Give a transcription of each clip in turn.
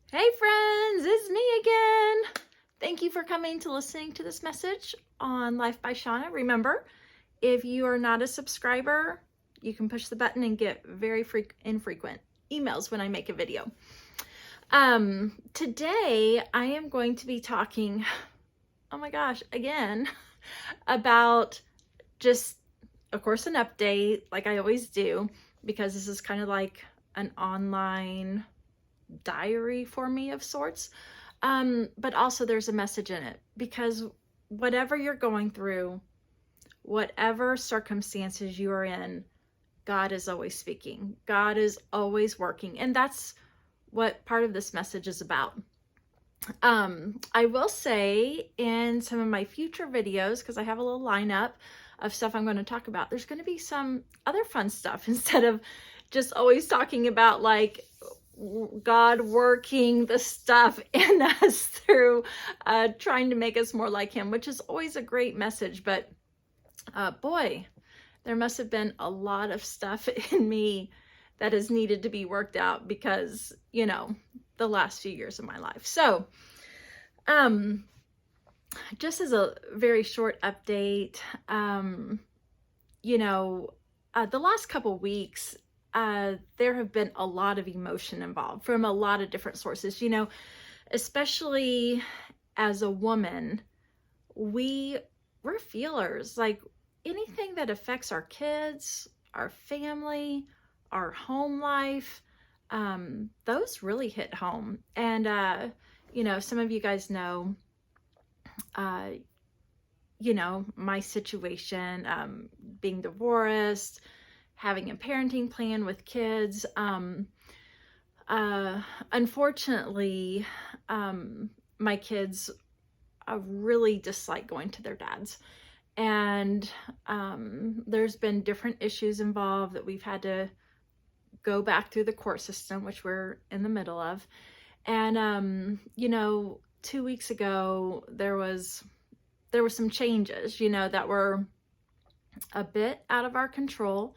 Hey friends, it's me again. Thank you for coming to listening to this message on Life by Shauna. Remember, if you are not a subscriber, you can push the button and get very infrequent emails when I make a video. Today I am going to be talking, oh my gosh, again, about just, of course, an update like I always do, because this is kind of like an online diary for me of sorts. But also there's a message in it, because whatever you're going through, whatever circumstances you are in, God is always speaking. God is always working. And that's what part of this message is about. I will say in some of my future videos, because I have a little lineup of stuff I'm going to talk about, there's going to be some other fun stuff instead of just always talking about like God working the stuff in us through trying to make us more like him, which is always a great message. But boy, there must have been a lot of stuff in me that has needed to be worked out because, the last few years of my life. So, just as a very short update, the last couple weeks, there have been a lot of emotion involved from a lot of different sources, especially as a woman, we're feelers. Like anything that affects our kids, our family, our home life, those really hit home. And, some of you guys know, my situation, being divorced, having a parenting plan with kids. Unfortunately, my kids really dislike going to their dads. And there's been different issues involved that we've had to go back through the court system, which we're in the middle of. And, 2 weeks ago, there were some changes, that were a bit out of our control.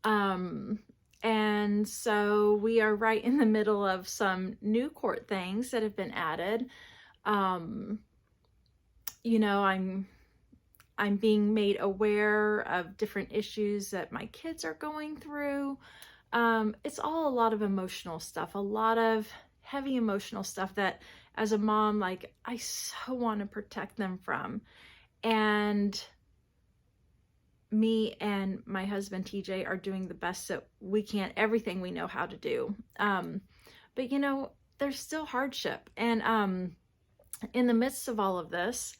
And so we are right in the middle of some new court things that have been added. I'm being made aware of different issues that my kids are going through. It's all a lot of emotional stuff, a lot of heavy emotional stuff that as a mom, like I so want to protect them from. And me and my husband TJ are doing the best that we can, everything we know how to do. But there's still hardship. And in the midst of all of this,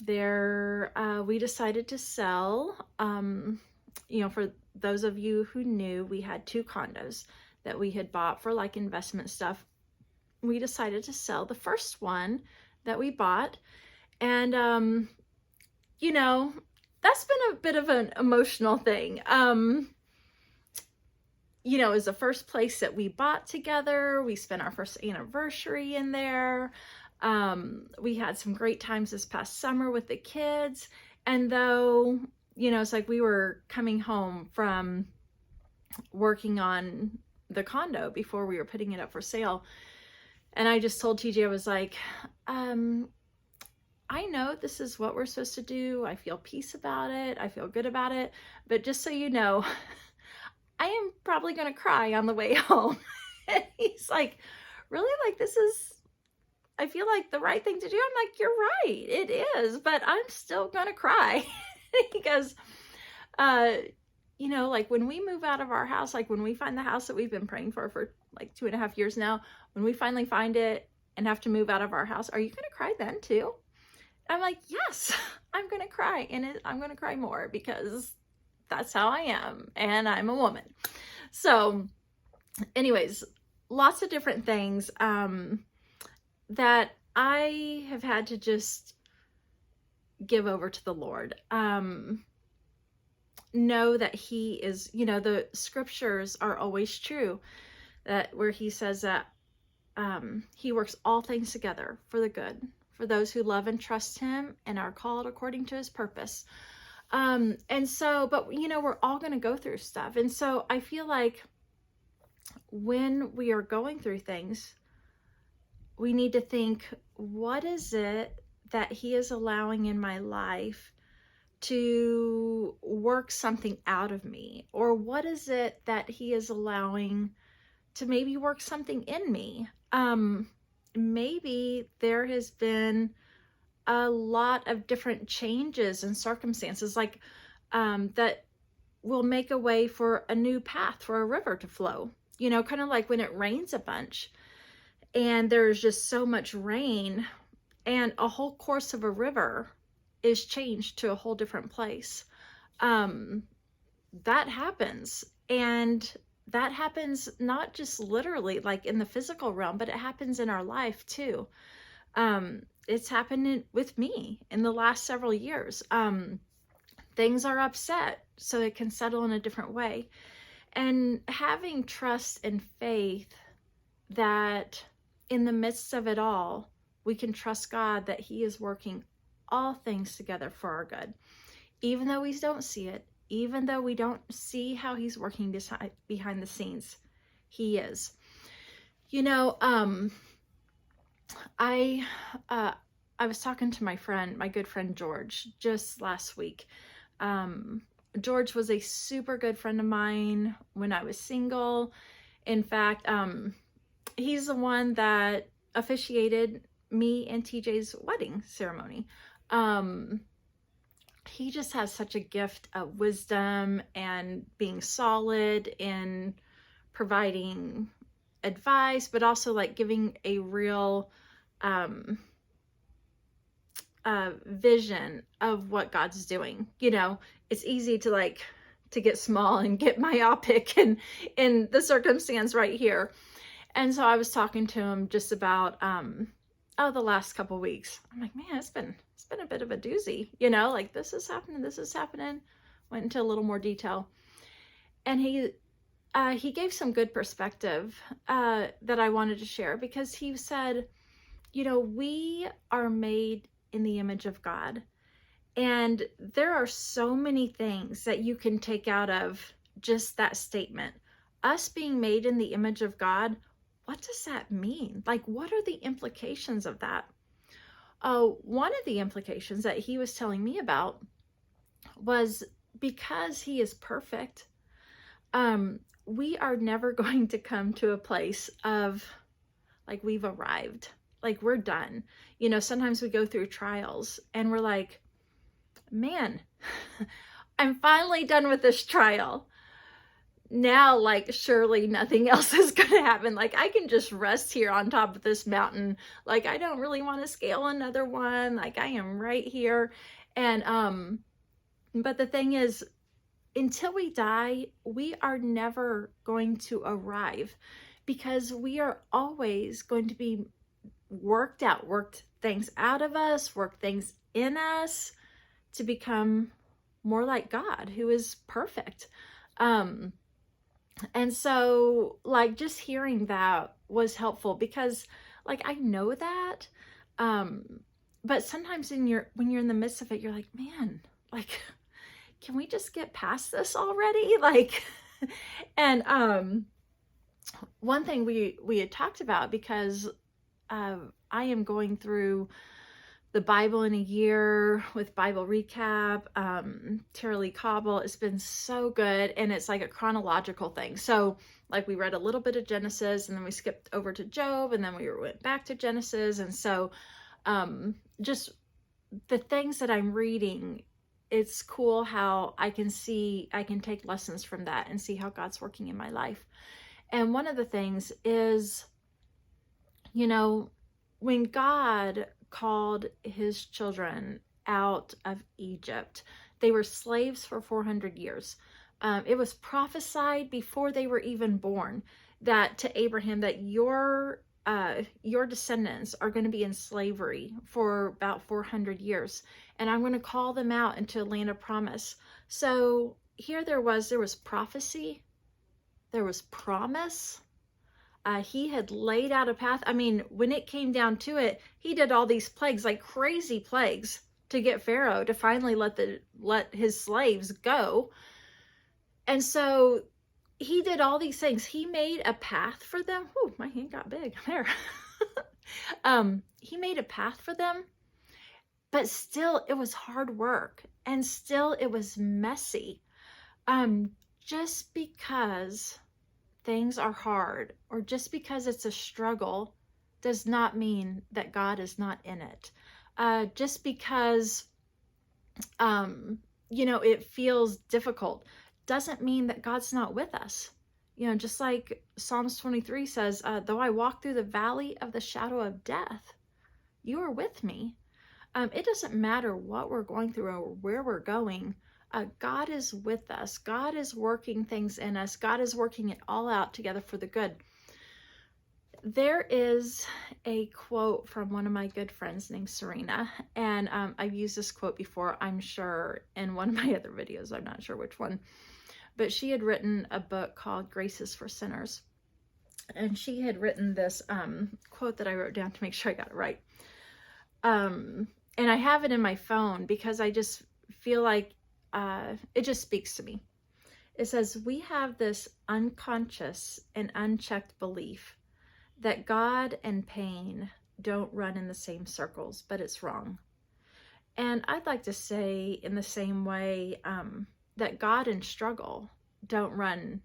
we decided to sell. For those of you who knew, we had 2 condos that we had bought for like investment stuff. We decided to sell the first one that we bought. And, that's been a bit of an emotional thing. It was the first place that we bought together. We spent our first anniversary in there. We had some great times this past summer with the kids. And though, it's like we were coming home from working on the condo before we were putting it up for sale. And I just told TJ, I was like, I know this is what we're supposed to do. I feel peace about it. I feel good about it. But just so you know, I am probably going to cry on the way home. And he's like, really? Like, I feel like the right thing to do. I'm like, you're right. It is. But I'm still going to cry. He goes, like when we move out of our house, like when we find the house that we've been praying for like 2.5 years now, when we finally find it and have to move out of our house, are you going to cry then too? I'm like, yes, I'm going to cry. And I'm going to cry more because that's how I am. And I'm a woman. So anyways, lots of different things that I have had to just give over to the Lord. Know that he is, the scriptures are always true, that where he says that he works all things together for the good, for those who love and trust him and are called according to his purpose. And so, but we're all going to go through stuff. And so I feel like when we are going through things, we need to think, what is it that he is allowing in my life to work something out of me? Or what is it that he is allowing to maybe work something in me? Maybe there has been a lot of different changes and circumstances, like that will make a way for a new path for a river to flow. You know, kind of like when it rains a bunch and there's just so much rain and a whole course of a river is changed to a whole different place. That happens. And that happens not just literally like in the physical realm, but it happens in our life too. It's happened with me in the last several years. Things are upset, so it can settle in a different way. And having trust and faith that in the midst of it all, we can trust God that he is working all things together for our good. Even though we don't see it, even though we don't see how he's working behind the scenes, he is. You know, I was talking to my good friend George, just last week. George was a super good friend of mine when I was single. In fact, he's the one that officiated me and TJ's wedding ceremony. He just has such a gift of wisdom and being solid in providing advice, but also like giving a real vision of what God's doing. You know, it's easy to get small and get myopic in the circumstance right here. And so I was talking to him just about the last couple weeks. I'm like, man, it's been a bit of a doozy, you know, like this is happening. Went into a little more detail. And he gave some good perspective that I wanted to share, because he said, you know, we are made in the image of God. And there are so many things that you can take out of just that statement. Us being made in the image of God, what does that mean? Like, what are the implications of that? One of the implications that he was telling me about was, because he is perfect, we are never going to come to a place of like we've arrived, like we're done. You know, sometimes we go through trials and we're like, man, I'm finally done with this trial. Now, like, surely nothing else is going to happen. Like, I can just rest here on top of this mountain. Like, I don't really want to scale another one. Like, I am right here. And, but the thing is, until we die, we are never going to arrive, because we are always going to be worked things out of us, work things in us to become more like God, who is perfect. And so, like, just hearing that was helpful, because like I know that, but sometimes when you're in the midst of it, you're like, man, like, can we just get past this already? Like, and one thing we had talked about, because I am going through the Bible in a year with Bible recap, Tara Lee Cobble. It's been so good. And it's like a chronological thing. So like we read a little bit of Genesis, and then we skipped over to Job, and then we went back to Genesis. And so just the things that I'm reading, it's cool how I can take lessons from that and see how God's working in my life. And one of the things is, you know, when God called his children out of Egypt, they were slaves for 400 years. It was prophesied before they were even born that to Abraham that your descendants are going to be in slavery for about 400 years, and I'm going to call them out into a land of promise. So here there was prophecy, there was promise. He had laid out a path. I mean, when it came down to it, he did all these plagues, like crazy plagues, to get Pharaoh to finally let his slaves go. And so he did all these things. He made a path for them. Whew, my hand got big there. He made a path for them, but still it was hard work and still it was messy. Just because things are hard or just because it's a struggle does not mean that God is not in it. Just because, it feels difficult doesn't mean that God's not with us. Just like Psalms 23 says, though I walk through the valley of the shadow of death, you are with me. It doesn't matter what we're going through or where we're going. God is with us. God is working things in us. God is working it all out together for the good. There is a quote from one of my good friends named Serena, and I've used this quote before, I'm sure, in one of my other videos. I'm not sure which one. But she had written a book called Grace is for Sinners. And she had written this quote that I wrote down to make sure I got it right. And I have it in my phone because I just feel like it just speaks to me. It says, we have this unconscious and unchecked belief that God and pain don't run in the same circles, but it's wrong. And I'd like to say in the same way, that God and struggle don't run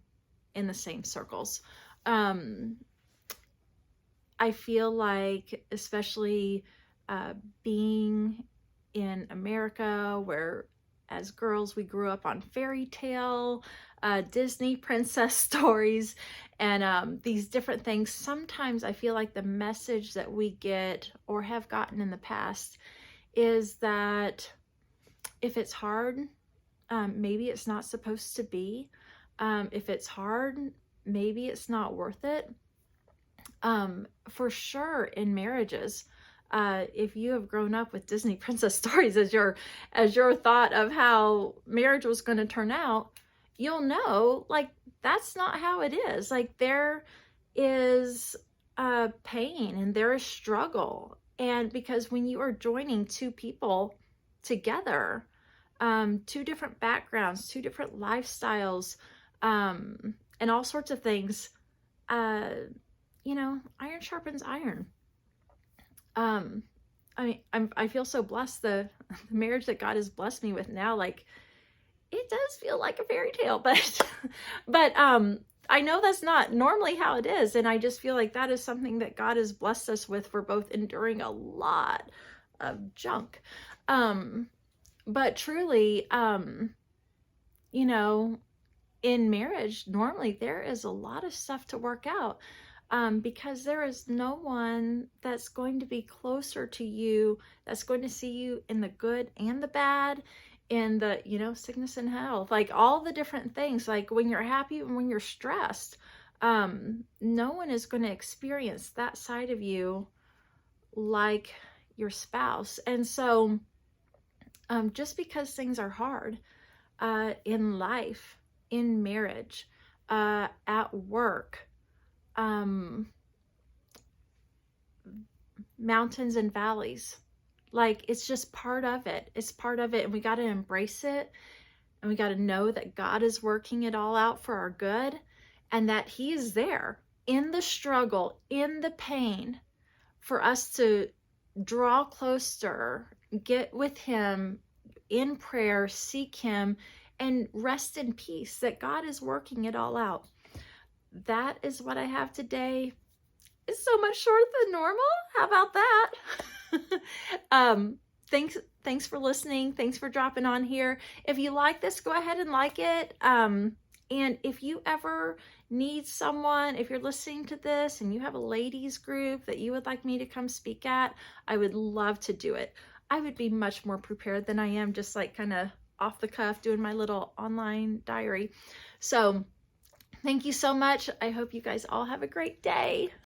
in the same circles. I feel like, especially being in America, where as girls we grew up on fairy tale, Disney princess stories, and these different things, sometimes I feel like the message that we get or have gotten in the past is that if it's hard, maybe it's not supposed to be. If it's hard, maybe it's not worth it. For sure in marriages, if you have grown up with Disney princess stories as your thought of how marriage was going to turn out, you'll know, like, that's not how it is. Like, there is pain and there is struggle. And because when you are joining two people together, two different backgrounds, two different lifestyles, and all sorts of things, iron sharpens iron. I feel so blessed. The marriage that God has blessed me with now, like, it does feel like a fairy tale, but I know that's not normally how it is. And I just feel like that is something that God has blessed us with for both enduring a lot of junk. But truly, in marriage, normally there is a lot of stuff to work out, because there is no one that's going to be closer to you, that's going to see you in the good and the bad, in the, sickness and health, like all the different things, like when you're happy and when you're stressed. No one is going to experience that side of you like your spouse. And so, just because things are hard in life, in marriage, at work, mountains and valleys, like, it's just part of it. It's part of it, and we got to embrace it, and we got to know that God is working it all out for our good, and that He is there in the struggle, in the pain, for us to draw closer, get with Him in prayer, seek Him, and rest in peace that God is working it all out. That is what I have today. It's so much shorter than normal. How about that? Thanks for listening. Thanks for dropping on here. If you like this, go ahead and like it. And if you ever need someone, if you're listening to this and you have a ladies group that you would like me to come speak at, I would love to do it. I would be much more prepared than I am, just like kind of off the cuff doing my little online diary. So thank you so much. I hope you guys all have a great day.